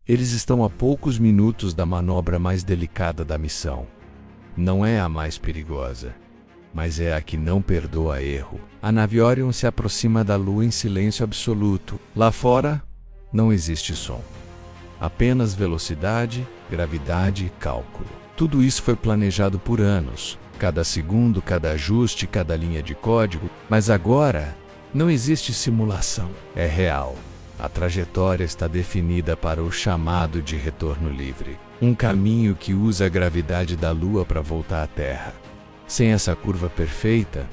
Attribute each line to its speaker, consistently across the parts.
Speaker 1: Eles estão a poucos minutos da manobra mais delicada da missão. Não é a mais perigosa, mas é a que não perdoa erro. A nave Orion se aproxima da Lua em silêncio absoluto. Lá fora, não existe som. Apenas velocidade, gravidade e cálculo. Tudo isso foi planejado por anos. Cada segundo, cada ajuste, cada linha de código. Mas agora, não existe simulação. É real. A trajetória está definida para o chamado de retorno livre. Um caminho que usa a gravidade da Lua para voltar à Terra. Sem essa curva perfeita,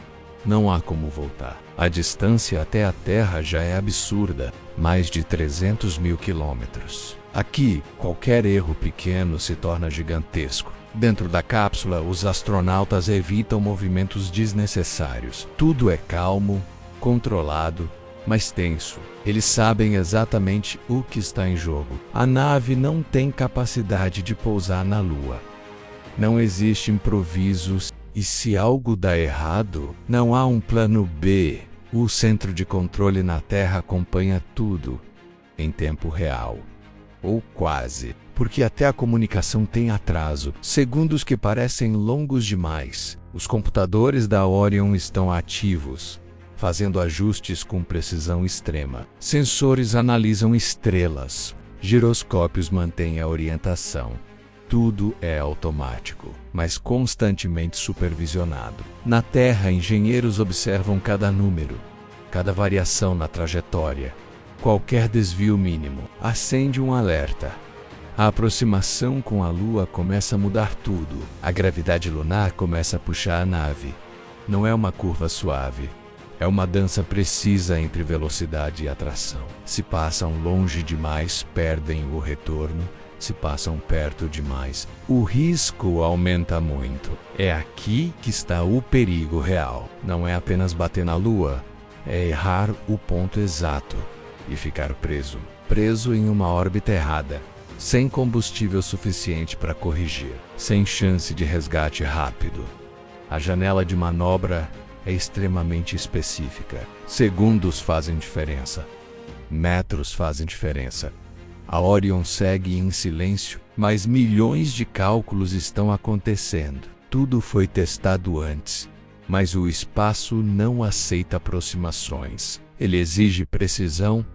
Speaker 1: não há como voltar. A distância até a Terra já é absurda, mais de 300 mil quilômetros. Aqui, qualquer erro pequeno se torna gigantesco. Dentro da cápsula, os astronautas evitam movimentos desnecessários. Tudo é calmo, controlado, mas tenso. Eles sabem exatamente o que está em jogo. A nave não tem capacidade de pousar na Lua. Não existe improvisos. E se algo dá errado, não há um plano B. O centro de controle na Terra acompanha tudo em tempo real. Ou quase, porque até a comunicação tem atraso, segundos que parecem longos demais. Os computadores da Orion estão ativos, fazendo ajustes com precisão extrema. Sensores analisam estrelas, giroscópios mantêm a orientação. Tudo é automático, mas constantemente supervisionado. Na Terra, engenheiros observam cada número, cada variação na trajetória. Qualquer desvio mínimo acende um alerta. A aproximação com a Lua começa a mudar tudo. A gravidade lunar começa a puxar a nave. Não é uma curva suave. É uma dança precisa entre velocidade e atração. Se passam longe demais, perdem o retorno. Se passam perto demais, o risco aumenta muito. É aqui que está o perigo real. Não é apenas bater na Lua, é errar o ponto exato e ficar preso. Preso em uma órbita errada, sem combustível suficiente para corrigir, sem chance de resgate rápido. A janela de manobra é extremamente específica. Segundos fazem diferença. Metros fazem diferença. A Orion segue em silêncio, mas milhões de cálculos estão acontecendo. Tudo foi testado antes, mas o espaço não aceita aproximações. Ele exige precisão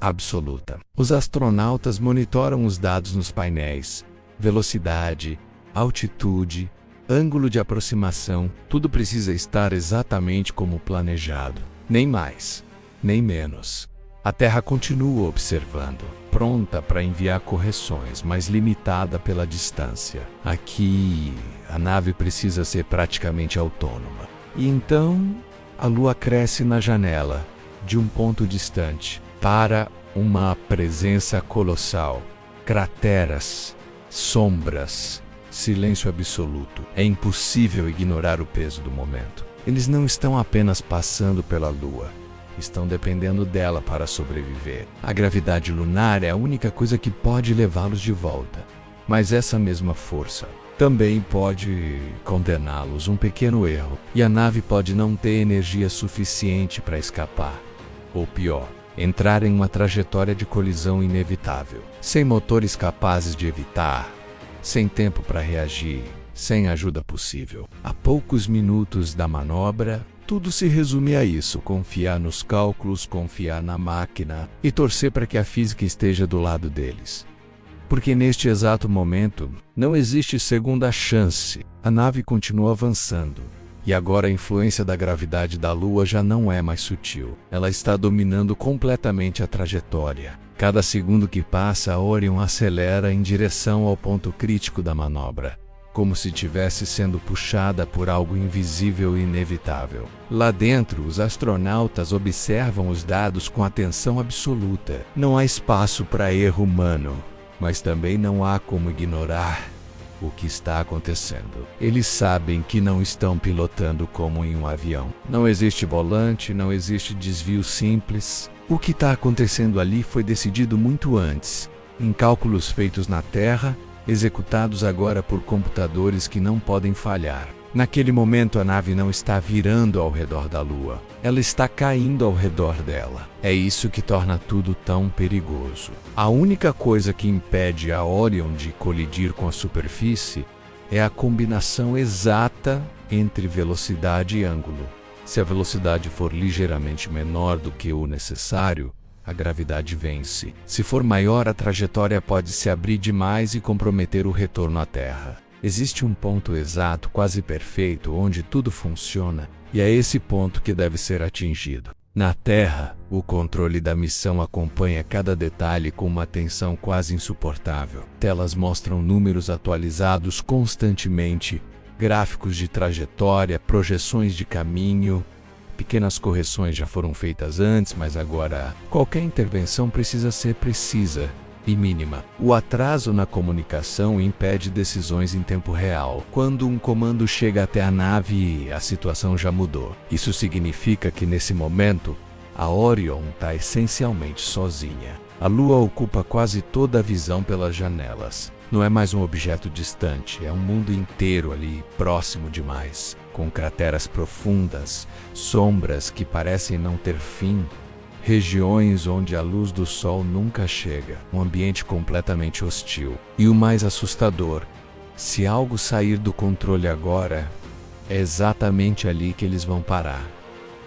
Speaker 1: absoluta. Os astronautas monitoram os dados nos painéis. Velocidade, altitude, ângulo de aproximação, tudo precisa estar exatamente como planejado. Nem mais, nem menos. A Terra continua observando, pronta para enviar correções, mas limitada pela distância. Aqui, a nave precisa ser praticamente autônoma. E então, a Lua cresce na janela, de um ponto distante, para uma presença colossal. Crateras, sombras, silêncio absoluto. É impossível ignorar o peso do momento. Eles não estão apenas passando pela Lua. Estão dependendo dela para sobreviver. A gravidade lunar é a única coisa que pode levá-los de volta. Mas essa mesma força também pode condená-los. Um pequeno erro, e a nave pode não ter energia suficiente para escapar. Ou pior, entrar em uma trajetória de colisão inevitável. Sem motores capazes de evitar, sem tempo para reagir, sem ajuda possível. A poucos minutos da manobra, tudo se resume a isso: confiar nos cálculos, confiar na máquina e torcer para que a física esteja do lado deles. Porque neste exato momento, não existe segunda chance. A nave continua avançando. E agora a influência da gravidade da Lua já não é mais sutil. Ela está dominando completamente a trajetória. Cada segundo que passa, a Orion acelera em direção ao ponto crítico da manobra, como se estivesse sendo puxada por algo invisível e inevitável. Lá dentro, os astronautas observam os dados com atenção absoluta. Não há espaço para erro humano, mas também não há como ignorar o que está acontecendo. Eles sabem que não estão pilotando como em um avião. Não existe volante, não existe desvio simples. O que está acontecendo ali foi decidido muito antes, em cálculos feitos na Terra, executados agora por computadores que não podem falhar. Naquele momento a nave não está virando ao redor da Lua, ela está caindo ao redor dela. É isso que torna tudo tão perigoso. A única coisa que impede a Orion de colidir com a superfície é a combinação exata entre velocidade e ângulo. Se a velocidade for ligeiramente menor do que o necessário, a gravidade vence. Se for maior, a trajetória pode se abrir demais e comprometer o retorno à Terra. Existe um ponto exato, quase perfeito, onde tudo funciona, e é esse ponto que deve ser atingido. Na Terra, o controle da missão acompanha cada detalhe com uma atenção quase insuportável. Telas mostram números atualizados constantemente, gráficos de trajetória, projeções de caminho. Pequenas correções já foram feitas antes, mas agora qualquer intervenção precisa ser precisa e mínima. O atraso na comunicação impede decisões em tempo real. Quando um comando chega até a nave, a situação já mudou. Isso significa que nesse momento, a Orion está essencialmente sozinha. A Lua ocupa quase toda a visão pelas janelas. Não é mais um objeto distante, é um mundo inteiro ali, próximo demais, com crateras profundas, sombras que parecem não ter fim, regiões onde a luz do sol nunca chega, um ambiente completamente hostil. E o mais assustador, se algo sair do controle agora, é exatamente ali que eles vão parar.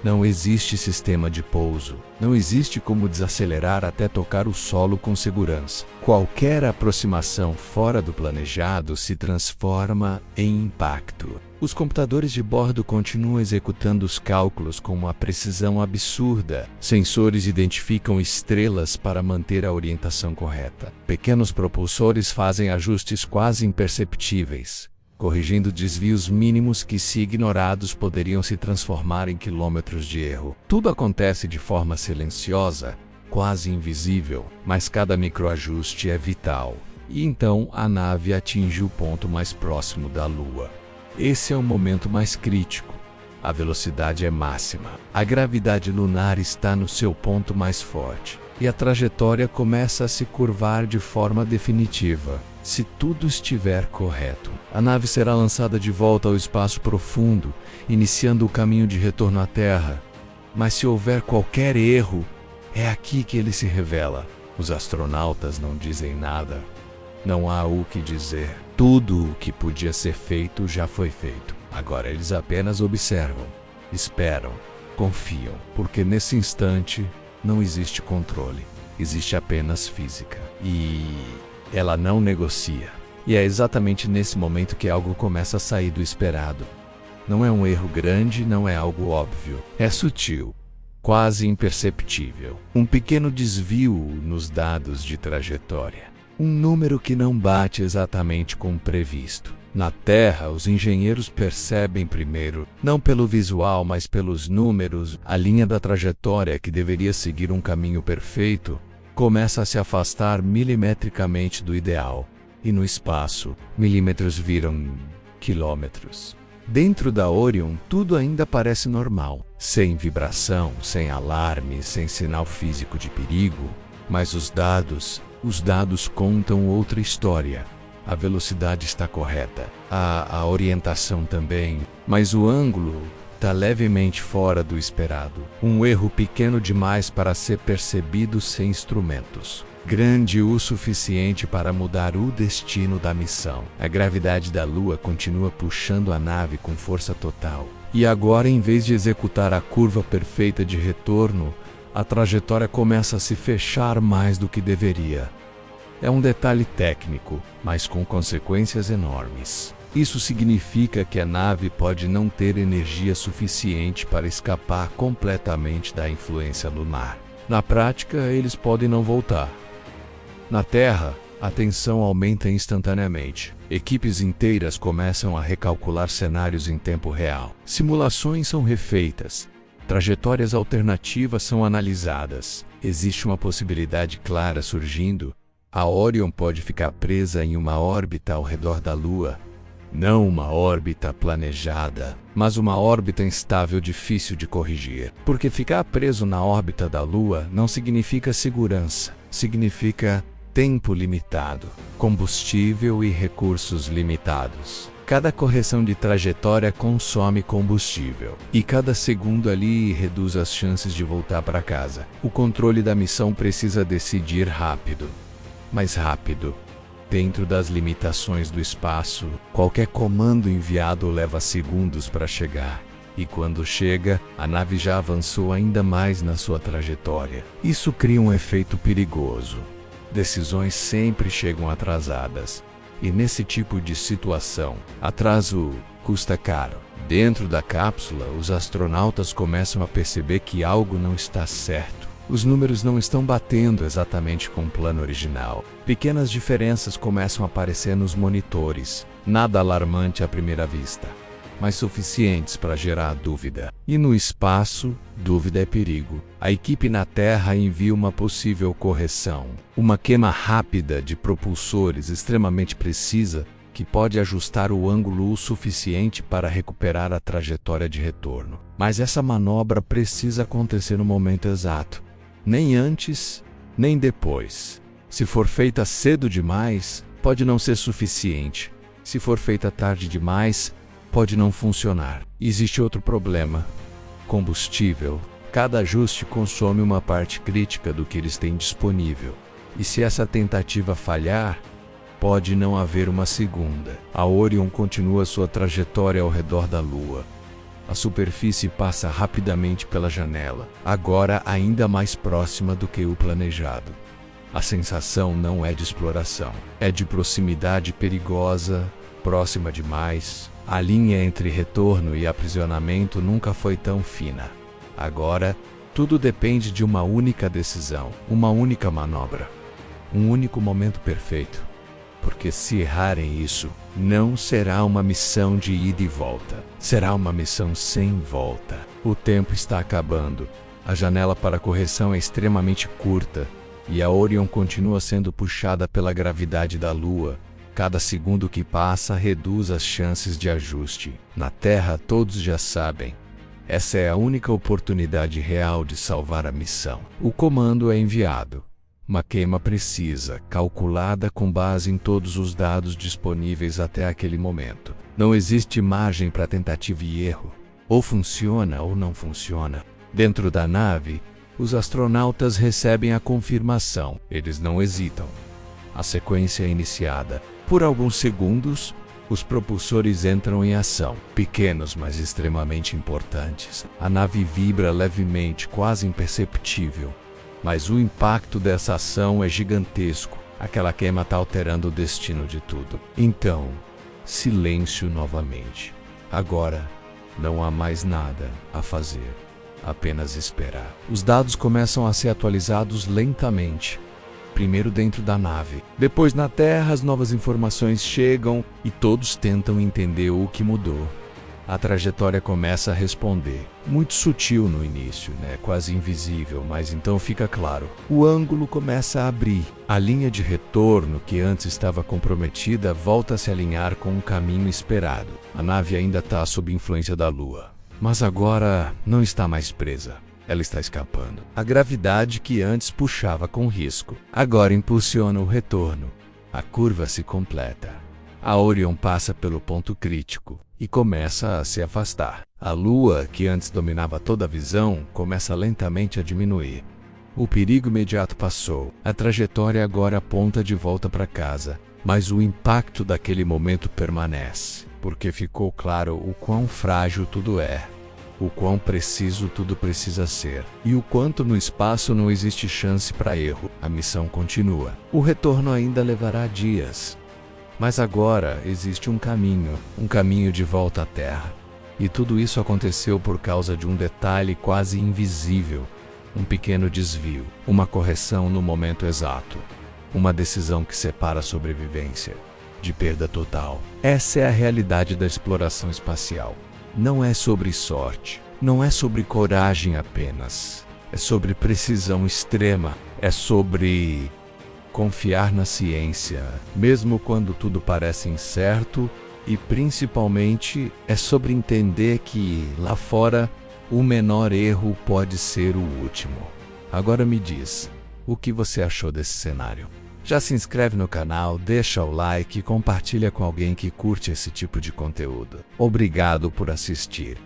Speaker 1: Não existe sistema de pouso, não existe como desacelerar até tocar o solo com segurança. Qualquer aproximação fora do planejado se transforma em impacto. Os computadores de bordo continuam executando os cálculos com uma precisão absurda. Sensores identificam estrelas para manter a orientação correta. Pequenos propulsores fazem ajustes quase imperceptíveis, corrigindo desvios mínimos que, se ignorados, poderiam se transformar em quilômetros de erro. Tudo acontece de forma silenciosa, quase invisível, mas cada microajuste é vital. E então a nave atinge o ponto mais próximo da Lua. Esse é o momento mais crítico. A velocidade é máxima. A gravidade lunar está no seu ponto mais forte. E a trajetória começa a se curvar de forma definitiva. Se tudo estiver correto, a nave será lançada de volta ao espaço profundo, iniciando o caminho de retorno à Terra. Mas se houver qualquer erro, é aqui que ele se revela. Os astronautas não dizem nada. Não há o que dizer. Tudo o que podia ser feito já foi feito. Agora eles apenas observam, esperam, confiam, porque nesse instante não existe controle, existe apenas física. E ela não negocia. E é exatamente nesse momento que algo começa a sair do esperado. Não é um erro grande, não é algo óbvio. É sutil, quase imperceptível. Um pequeno desvio nos dados de trajetória. Um número que não bate exatamente com o previsto. Na Terra, os engenheiros percebem primeiro, não pelo visual, mas pelos números, a linha da trajetória que deveria seguir um caminho perfeito começa a se afastar milimetricamente do ideal. E no espaço, milímetros viram quilômetros. Dentro da Orion, tudo ainda parece normal, sem vibração, sem alarme, sem sinal físico de perigo. Mas os dados contam outra história. A velocidade está correta, a orientação também, mas o ângulo está levemente fora do esperado. Um erro pequeno demais para ser percebido sem instrumentos. Grande o suficiente para mudar o destino da missão. A gravidade da Lua continua puxando a nave com força total. E agora, em vez de executar a curva perfeita de retorno, a trajetória começa a se fechar mais do que deveria. É um detalhe técnico, mas com consequências enormes. Isso significa que a nave pode não ter energia suficiente para escapar completamente da influência lunar. Na prática, eles podem não voltar. Na Terra, a tensão aumenta instantaneamente. Equipes inteiras começam a recalcular cenários em tempo real. Simulações são refeitas. Trajetórias alternativas são analisadas. Existe uma possibilidade clara surgindo. A Orion pode ficar presa em uma órbita ao redor da Lua. Não uma órbita planejada, mas uma órbita instável difícil de corrigir. Porque ficar preso na órbita da Lua não significa segurança. Significa tempo limitado, combustível e recursos limitados. Cada correção de trajetória consome combustível, e cada segundo ali reduz as chances de voltar para casa. O controle da missão precisa decidir rápido, mais rápido. Dentro das limitações do espaço, qualquer comando enviado leva segundos para chegar. E quando chega, a nave já avançou ainda mais na sua trajetória. Isso cria um efeito perigoso. Decisões sempre chegam atrasadas. E nesse tipo de situação, atraso custa caro. Dentro da cápsula, os astronautas começam a perceber que algo não está certo. Os números não estão batendo exatamente com o plano original. Pequenas diferenças começam a aparecer nos monitores. Nada alarmante à primeira vista, mas suficientes para gerar dúvida. E no espaço, dúvida é perigo. A equipe na Terra envia uma possível correção. Uma queima rápida de propulsores extremamente precisa que pode ajustar o ângulo o suficiente para recuperar a trajetória de retorno. Mas essa manobra precisa acontecer no momento exato. Nem antes, nem depois. Se for feita cedo demais, pode não ser suficiente. Se for feita tarde demais, pode não funcionar. Existe outro problema: combustível. Cada ajuste consome uma parte crítica do que eles têm disponível. E se essa tentativa falhar, pode não haver uma segunda. A Orion continua sua trajetória ao redor da Lua. A superfície passa rapidamente pela janela, agora ainda mais próxima do que o planejado. A sensação não é de exploração, é de proximidade perigosa, próxima demais. A linha entre retorno e aprisionamento nunca foi tão fina. Agora, tudo depende de uma única decisão, uma única manobra, um único momento perfeito. Porque se errarem isso, não será uma missão de ida e volta. Será uma missão sem volta. O tempo está acabando. A janela para correção é extremamente curta e a Orion continua sendo puxada pela gravidade da Lua. Cada segundo que passa reduz as chances de ajuste. Na Terra, todos já sabem. Essa é a única oportunidade real de salvar a missão. O comando é enviado. Uma queima precisa, calculada com base em todos os dados disponíveis até aquele momento. Não existe margem para tentativa e erro. Ou funciona ou não funciona. Dentro da nave, os astronautas recebem a confirmação. Eles não hesitam. A sequência é iniciada. Por alguns segundos, os propulsores entram em ação. Pequenos, mas extremamente importantes. A nave vibra levemente, quase imperceptível. Mas o impacto dessa ação é gigantesco. Aquela queima está alterando o destino de tudo. Então, silêncio novamente. Agora, não há mais nada a fazer. Apenas esperar. Os dados começam a ser atualizados lentamente. Primeiro dentro da nave. Depois na Terra, as novas informações chegam e todos tentam entender o que mudou. A trajetória começa a responder. Muito sutil no início, quase invisível, mas então fica claro. O ângulo começa a abrir. A linha de retorno, que antes estava comprometida, volta a se alinhar com o caminho esperado. A nave ainda está sob influência da Lua, mas agora não está mais presa. Ela está escapando. A gravidade que antes puxava com risco, agora impulsiona o retorno. A curva se completa. A Orion passa pelo ponto crítico e começa a se afastar. A Lua, que antes dominava toda a visão, começa lentamente a diminuir. O perigo imediato passou. A trajetória agora aponta de volta para casa, mas o impacto daquele momento permanece, porque ficou claro o quão frágil tudo é, o quão preciso tudo precisa ser, e o quanto no espaço não existe chance para erro. A missão continua. O retorno ainda levará dias. Mas agora existe um caminho de volta à Terra. E tudo isso aconteceu por causa de um detalhe quase invisível, um pequeno desvio, uma correção no momento exato, uma decisão que separa a sobrevivência de perda total. Essa é a realidade da exploração espacial. Não é sobre sorte, não é sobre coragem apenas, é sobre precisão extrema, é sobre confiar na ciência, mesmo quando tudo parece incerto, e principalmente é sobre entender que, lá fora, o menor erro pode ser o último. Agora me diz, o que você achou desse cenário? Já se inscreve no canal, deixa o like e compartilha com alguém que curte esse tipo de conteúdo. Obrigado por assistir.